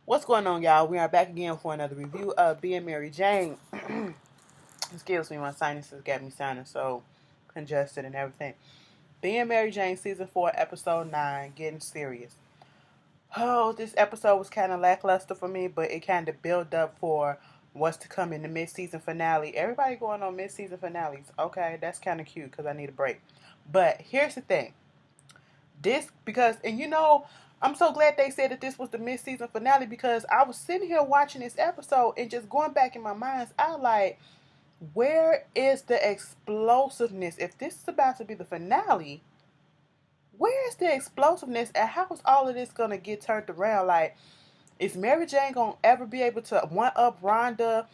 What's going on, y'all? We are back again for another review of Being Mary Jane. Excuse me, my sinuses got me sounding so congested and everything. Being Mary Jane, season 4, episode 9, getting serious. Oh, this episode was kind of lackluster for me, but it kind of built up for what's to come in the mid-season finale. Everybody going on mid-season finales. Okay, that's kind of cute because I need a break. But here's the thing. I'm so glad they said that this was the mid-season finale because I was sitting here watching this episode and just going back in my mind, I like, where is the explosiveness? If this is about to be the finale, where is the explosiveness and how is all of this gonna get turned around? Like, is Mary Jane gonna ever be able to one up Rhonda?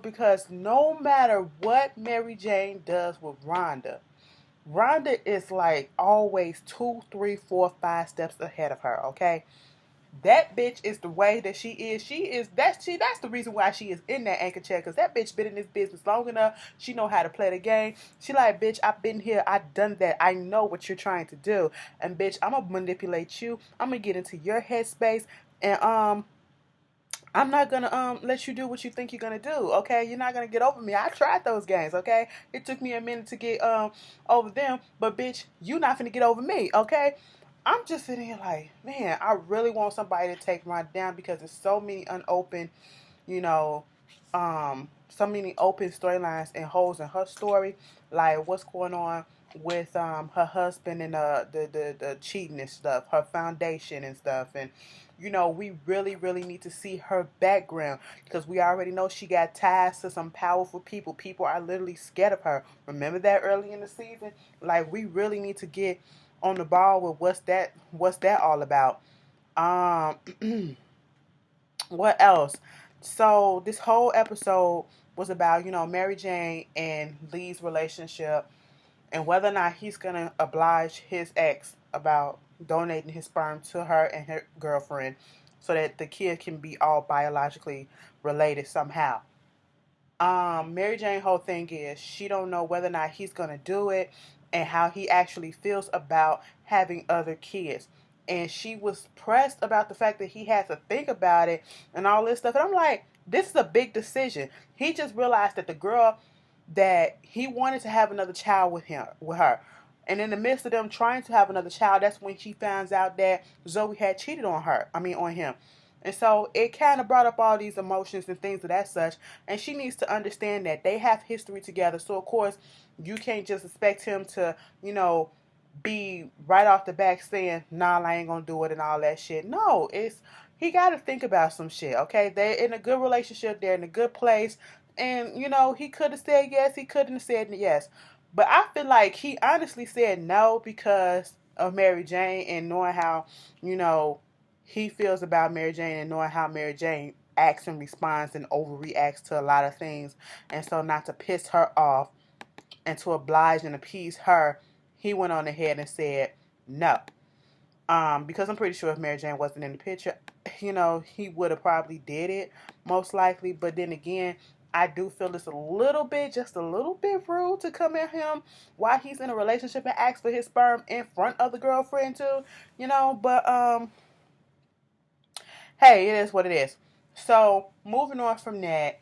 Because no matter what Mary Jane does with Rhonda is like always 2, 3, 4, 5 steps ahead of her. Okay, that bitch is the way that she is. That's the reason why she is in that anchor chair. Cause that bitch been in this business long enough. She know how to play the game. She like, bitch, I've been here. I've done that. I know what you're trying to do. And bitch, I'm gonna manipulate you. I'm gonna get into your headspace. And I'm not gonna let you do what you think you're gonna do, okay? You're not gonna get over me. I tried those games, okay? It took me a minute to get over them, but bitch, you not finna get over me, okay? I'm just sitting here like, man, I really want somebody to take Ron down because there's so many unopened, you know, so many open storylines and holes in her story. Like what's going on with her husband and the cheating and stuff, her foundation and stuff, and we really really need to see her background because we already know she got ties to some powerful people. People are literally scared of her. Remember that early in the season? Like we really need to get on the ball with what's that all about. What else? So this whole episode was about, Mary Jane and Lee's relationship and whether or not he's gonna oblige his ex about donating his sperm to her and her girlfriend so that the kid can be all biologically related somehow. Mary Jane whole thing is she don't know whether or not he's gonna do it and how he actually feels about having other kids. And she was pressed about the fact that he had to think about it and all this stuff. And I'm like, this is a big decision. He just realized that the girl that he wanted to have another child with her. And in the midst of them trying to have another child, that's when she finds out that Zoe had cheated on her. I mean, on him. And so it kind of brought up all these emotions and things of that such. And she needs to understand that they have history together. So, of course, you can't just expect him to, be right off the back saying, nah, I ain't going to do it and all that shit. No, he got to think about some shit, okay? They're in a good relationship. They're in a good place. And, he could have said yes. He couldn't have said yes. But I feel like he honestly said no because of Mary Jane and knowing how, you know, he feels about Mary Jane and knowing how Mary Jane acts and responds and overreacts to a lot of things. And so not to piss her off and to oblige and appease her, he went on ahead and said no. Because I'm pretty sure if Mary Jane wasn't in the picture, he would have probably did it, most likely. But then again, I do feel it's just a little bit rude to come at him while he's in a relationship and ask for his sperm in front of the girlfriend too, But hey, it is what it is. So moving on from that,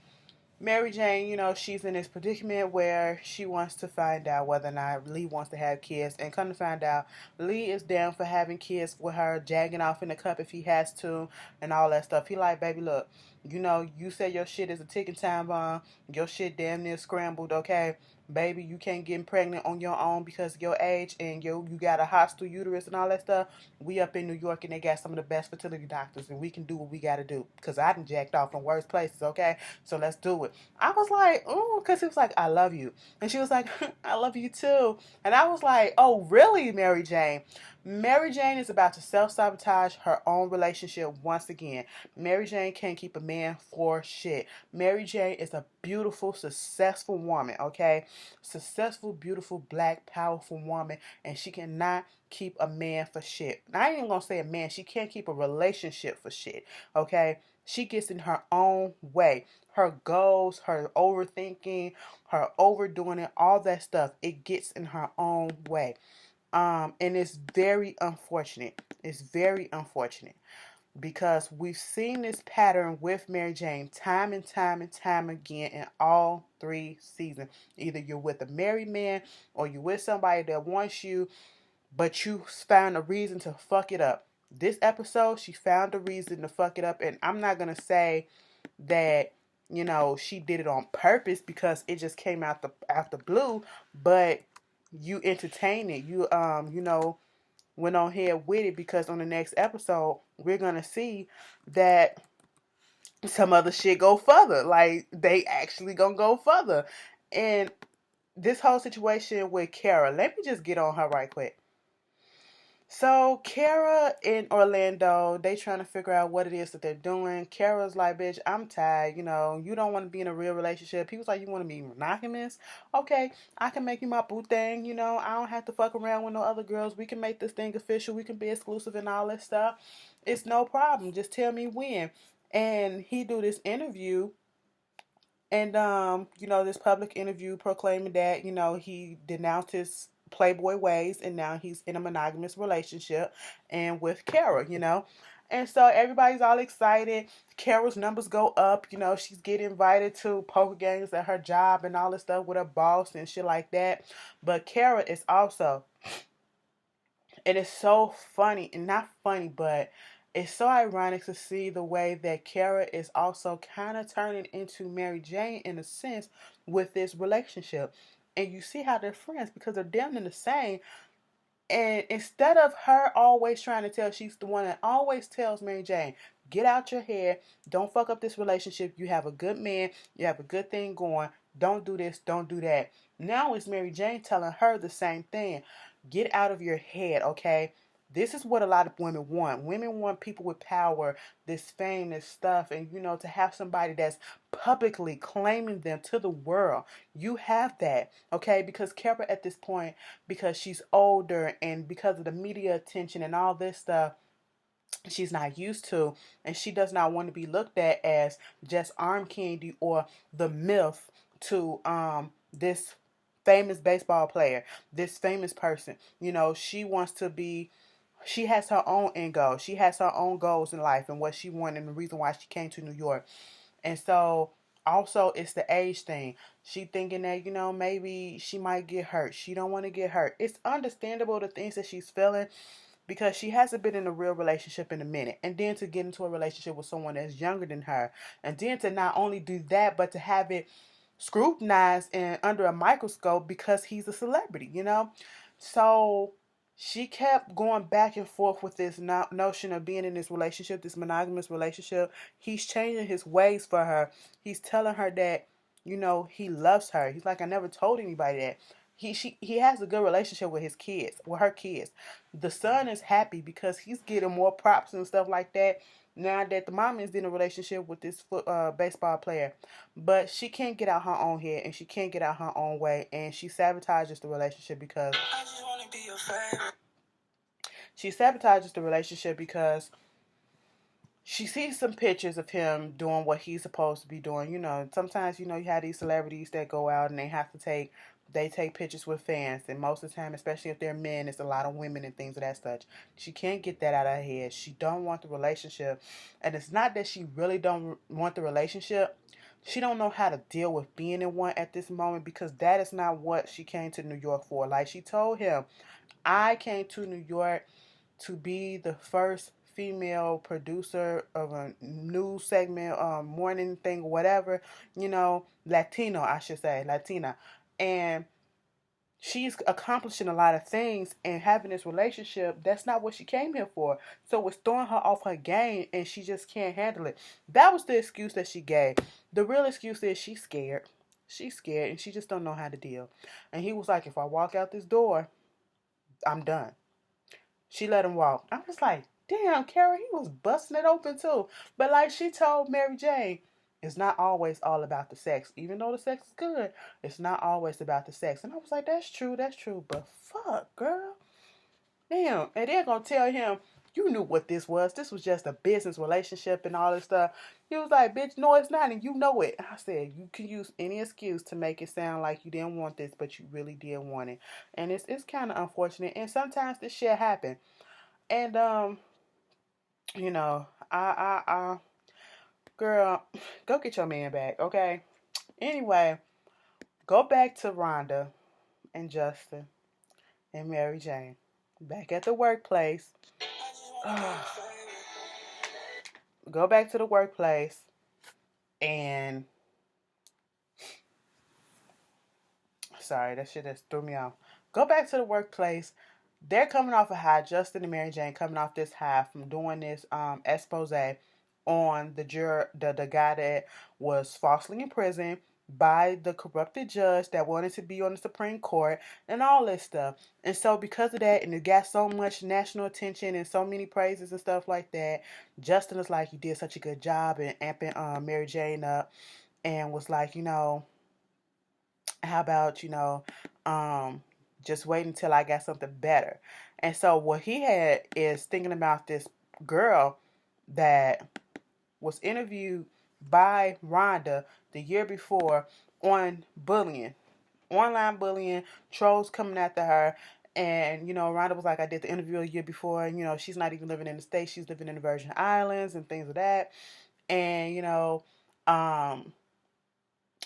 Mary Jane, she's in this predicament where she wants to find out whether or not Lee wants to have kids. And come to find out, Lee is down for having kids with her, jagging off in the cup if he has to, and all that stuff. He like, baby, look, you said your shit is a ticking time bomb. Your shit damn near scrambled, okay? Baby, you can't get pregnant on your own because of your age and you got a hostile uterus and all that stuff. We up in New York and they got some of the best fertility doctors and we can do what we got to do. Because I done jacked off in worse places, okay? So let's do it. I was like, oh, because he was like, I love you. And she was like, I love you too. And I was like, oh, really, Mary Jane? Mary Jane is about to self-sabotage her own relationship once again. Mary Jane can't keep a man for shit. Mary Jane is a beautiful, successful woman, okay? Successful, beautiful, black, powerful woman. And she cannot keep a man for shit. I ain't even gonna say a man. She can't keep a relationship for shit, okay? She gets in her own way. Her goals, her overthinking, her overdoing it, all that stuff, it gets in her own way. And it's very unfortunate. It's very unfortunate. because we've seen this pattern with Mary Jane time and time and time again in all 3 seasons. Either you're with a married man or you're with somebody that wants you, but you found a reason to fuck it up. This episode, she found a reason to fuck it up, and I'm not gonna say that she did it on purpose because it just came out the blue, but you entertain it. You went on here with it because on the next episode we're gonna see that some other shit go further. Like they actually gonna go further, and this whole situation with Cara. Let me just get on her right quick. So Cara and Orlando, they trying to figure out what it is that they're doing. Kara's like, bitch, I'm tired. You don't want to be in a real relationship. He was like, you want to be monogamous? Okay, I can make you my boo thing. I don't have to fuck around with no other girls. We can make this thing official. We can be exclusive and all that stuff. It's no problem. Just tell me when. And he do this interview, and this public interview proclaiming that, he denounced his playboy ways and now he's in a monogamous relationship and with Cara. And so everybody's all excited. Kara's numbers go up, she's getting invited to poker games at her job and all this stuff with her boss and shit like that. But Cara is also, and it's so funny, and not funny, but it's so ironic to see the way that Cara is also kind of turning into Mary Jane in a sense with this relationship. And you see how they're friends because they're damn in the same. And instead of her always trying to tell, she's the one that always tells Mary Jane, get out your head. Don't fuck up this relationship. You have a good man. You have a good thing going. Don't do this. Don't do that. Now it's Mary Jane telling her the same thing. Get out of your head, okay? This is what a lot of women want. Women want people with power, this fame, this stuff, and to have somebody that's publicly claiming them to the world. You have that, okay? Because Kara at this point, because she's older and because of the media attention and all this stuff, she's not used to, and she does not want to be looked at as just arm candy or the myth to this famous baseball player, this famous person. She wants to be, she has her own end goal. She has her own goals in life and what she wanted and the reason why she came to New York. And so also it's the age thing. She thinking that, maybe she might get hurt. She don't want to get hurt. It's understandable the things that she's feeling because she hasn't been in a real relationship in a minute. And then to get into a relationship with someone that's younger than her. And then to not only do that, but to have it scrutinized and under a microscope because he's a celebrity. So she kept going back and forth with this notion of being in this relationship, this monogamous relationship. He's changing his ways for her. He's telling her that, he loves her. He's like, I never told anybody that. He has a good relationship with his kids, with her kids. The son is happy because he's getting more props and stuff like that now that the mom is in a relationship with this baseball player. But she can't get out her own head and she can't get out her own way, and she sabotages the relationship because she sees some pictures of him doing what he's supposed to be doing. Sometimes you have these celebrities that go out and they take pictures with fans, and most of the time, especially if they're men, it's a lot of women and things of that such. She can't get that out of her head. She don't want the relationship, and it's not that she really don't want the relationship. She don't know how to deal with being in one at this moment because that is not what she came to New York for. Like she told him, I came to New York to be the first female producer of a news segment, morning thing, whatever, Latino, I should say, Latina. And she's accomplishing a lot of things and having this relationship, that's not what she came here for. So it's throwing her off her game and she just can't handle it. That was the excuse that she gave. The real excuse is she's scared. She's scared and she just don't know how to deal. And he was like, if I walk out this door, I'm done. She let him walk. I was like, damn, Cara, he was busting it open too. But like she told Mary Jane, it's not always all about the sex. Even though the sex is good, it's not always about the sex. And I was like, that's true. But fuck, girl. Damn. And they're going to tell him, you knew what this was. This was just a business relationship and all this stuff. He was like, bitch, no, it's not. And you know it. I said, you can use any excuse to make it sound like you didn't want this, but you really did want it. And it's kind of unfortunate. And sometimes this shit happen. And You know, girl, go get your man back, okay? Anyway, go back to Rhonda and Justin and Mary Jane. Back at the workplace. Go back to the workplace and sorry, that shit just threw me off. Go back to the workplace. They're coming off a high. Justin and Mary Jane coming off this high from doing this expose on the guy that was falsely imprisoned by the corrupted judge that wanted to be on the Supreme Court and all this stuff. And so because of that, and it got so much national attention and so many praises and stuff like that, Justin was like, "You did such a good job," and amping Mary Jane up, and was like, how about, just wait until I got something better. And so what he had is thinking about this girl that was interviewed by Rhonda the year before on bullying, online bullying, trolls coming after her. And, Rhonda was like, I did the interview a year before, and, she's not even living in the States. She's living in the Virgin Islands and things of that. And, um,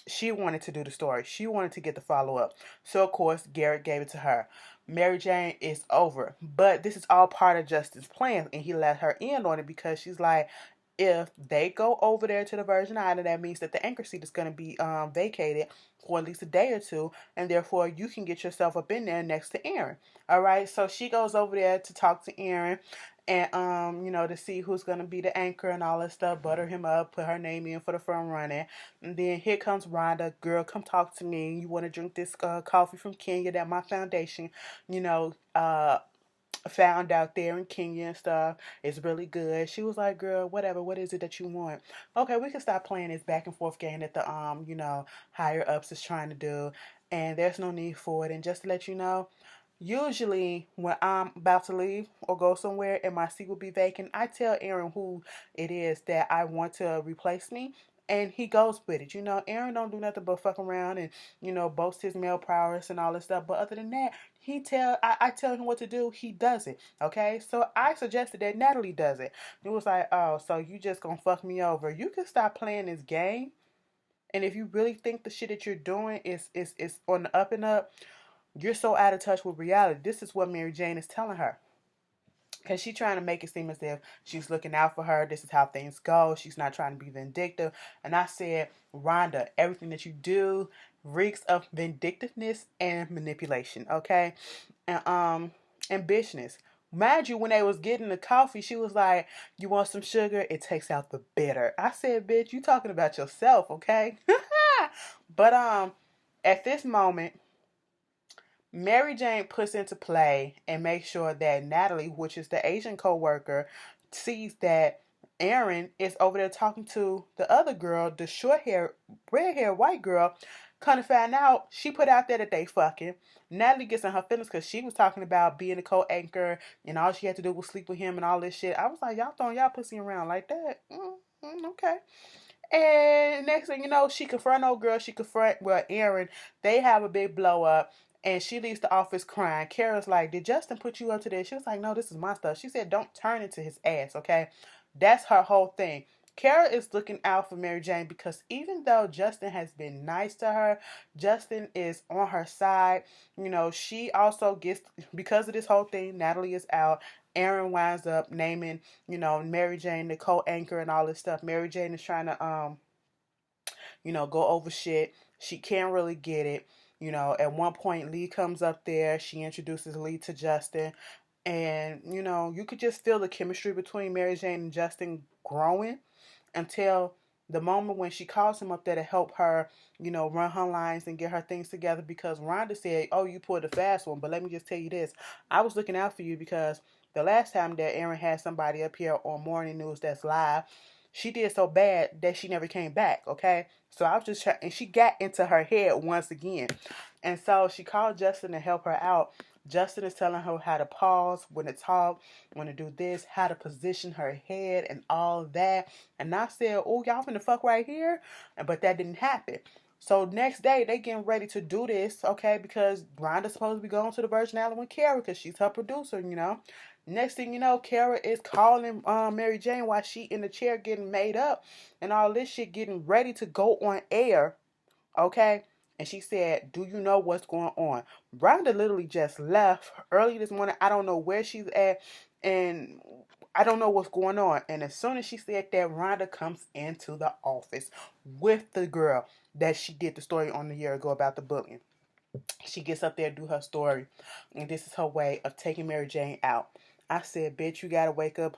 she wanted to do the story. She wanted to get the follow up. So, of course, Garrett gave it to her. Mary Jane is over. But this is all part of Justin's plan. And he let her in on it because she's like, if they go over there to the Virgin Island, that means that the anchor seat is going to be vacated for at least a day or two. And therefore, you can get yourself up in there next to Aaron. All right. So she goes over there to talk to Aaron and to see who's gonna be the anchor and all that stuff, butter him up, put her name in for the front running. And then here comes Rhonda, girl, come talk to me. You wanna drink this coffee from Kenya that my foundation, you know, uh found out there in Kenya and stuff. It's really good. She was like, girl, whatever, what is it that you want? Okay, we can stop playing this back and forth game that the higher ups is trying to do. And there's no need for it. And just to let you know, usually, when I'm about to leave or go somewhere and my seat will be vacant, I tell Aaron who it is that I want to replace me, and he goes with it. Aaron don't do nothing but fuck around and boast his male prowess and all this stuff. But other than that, I tell him what to do. He does it. Okay, so I suggested that Natalie does it. It was like, oh, so you just gonna fuck me over? You can stop playing this game. And if you really think the shit that you're doing is on the up and up, you're so out of touch with reality. This is what Mary Jane is telling her. Because she's trying to make it seem as if she's looking out for her. This is how things go. She's not trying to be vindictive. And I said, Rhonda, everything that you do reeks of vindictiveness and manipulation, okay? And ambitiousness. Mind you, when they was getting the coffee, she was like, you want some sugar? It takes out the bitter. I said, bitch, you talking about yourself, okay? But at this moment, Mary Jane puts into play and makes sure that Natalie, which is the Asian co-worker, sees that Aaron is over there talking to the other girl, the short hair, red hair, white girl. Kind of find out, she put out there that they fucking. Natalie gets in her feelings because she was talking about being a co-anchor and all she had to do was sleep with him and all this shit. I was like, y'all throwing y'all pussy around like that? Okay. And next thing you know, she confront old girl. She confront Aaron. They have a big blow up. And she leaves the office crying. Kara's like, did Justin put you up to this? She was like, no, this is my stuff. She said, don't turn into his ass, okay? That's her whole thing. Kara is looking out for Mary Jane because even though Justin has been nice to her, Justin is on her side. She also gets, because of this whole thing, Natalie is out. Aaron winds up naming, Mary Jane the co-anchor and all this stuff. Mary Jane is trying to, go over shit. She can't really get it. At one point, Lee comes up there. She introduces Lee to Justin. And, you could just feel the chemistry between Mary Jane and Justin growing until the moment when she calls him up there to help her, run her lines and get her things together. Because Rhonda said, oh, you pulled a fast one. But let me just tell you this. I was looking out for you because the last time that Aaron had somebody up here on Morning News that's live, she did so bad that she never came back, okay? So I was just trying, and she got into her head once again. And so she called Justin to help her out. Justin is telling her how to pause, when to talk, when to do this, how to position her head and all that. And I said, oh, y'all finna fuck right here? But that didn't happen. So next day, they getting ready to do this, okay? Because Rhonda's supposed to be going to the Virgin Island with Carrie because she's her producer, Next thing you know, Cara is calling Mary Jane while she in the chair getting made up and all this shit, getting ready to go on air. Okay? And she said, "Do you know what's going on?" Rhonda literally just left early this morning. I don't know where she's at, and I don't know what's going on. And as soon as she said that, Rhonda comes into the office with the girl that she did the story on a year ago about the bullying. She gets up there, do her story, and this is her way of taking Mary Jane out. I said, "Bitch, you gotta wake up.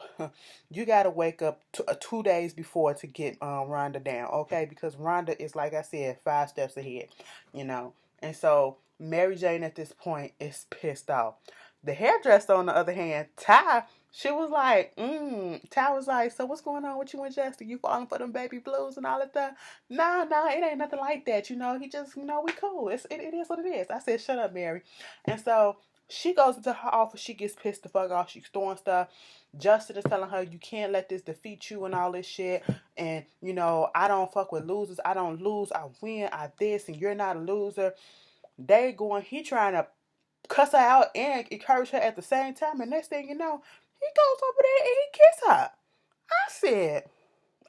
You gotta wake up 2 days before to get Rhonda down, okay? Because Rhonda is, like I said, 5 steps ahead, you know." And so Mary Jane at this point is pissed off. The hairdresser, on the other hand, Ty, she was like, Ty was like, "So what's going on with you and Justin? You falling for them baby blues and all that stuff?" "Nah, nah, it ain't nothing like that. He just, we cool. It is what it is." I said, "Shut up, Mary." And so she goes into her office. She gets pissed the fuck off. She's throwing stuff. Justin is telling her, "You can't let this defeat you and all this shit. And, I don't fuck with losers. I don't lose. I win. I this. And you're not a loser." He trying to cuss her out and encourage her at the same time. And next thing you know, he goes over there and he kisses her. I said,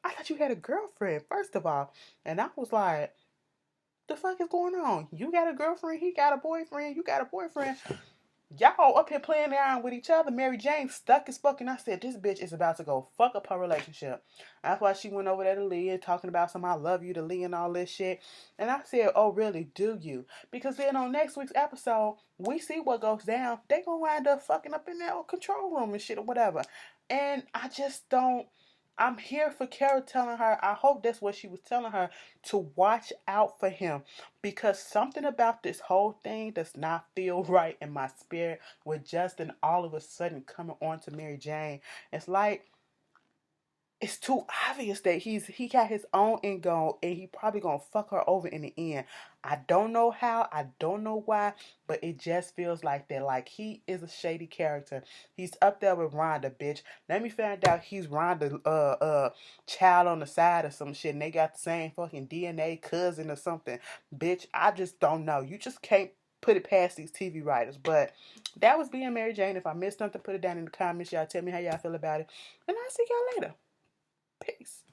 "I thought you had a girlfriend, first of all." And I was like, "The fuck is going on? You got a girlfriend, he got a boyfriend, you got a boyfriend. Y'all up here playing around with each other." Mary Jane stuck as fuck, and I said, "This bitch is about to go fuck up her relationship." That's why she went over there to Lee and talking about some "I love you" to Lee and all this shit. And I said, "Oh, really? Do you?" Because then on next week's episode, we see what goes down. They gonna wind up fucking up in that control room and shit or whatever. And I just don't. I'm here for Cara telling her, I hope that's what she was telling her, to watch out for him, because something about this whole thing does not feel right in my spirit with Justin all of a sudden coming on to Mary Jane. It's like it's too obvious that he got his own end goal and he probably gonna fuck her over in the end. I don't know how, I don't know why, but it just feels like that. Like he is a shady character. He's up there with Rhonda, bitch. Let me find out he's Rhonda child on the side or some shit and they got the same fucking DNA cousin or something. Bitch, I just don't know. You just can't put it past these TV writers. But that was being Mary Jane. If I missed something, put it down in the comments. Y'all tell me how y'all feel about it. And I'll see y'all later. Peace.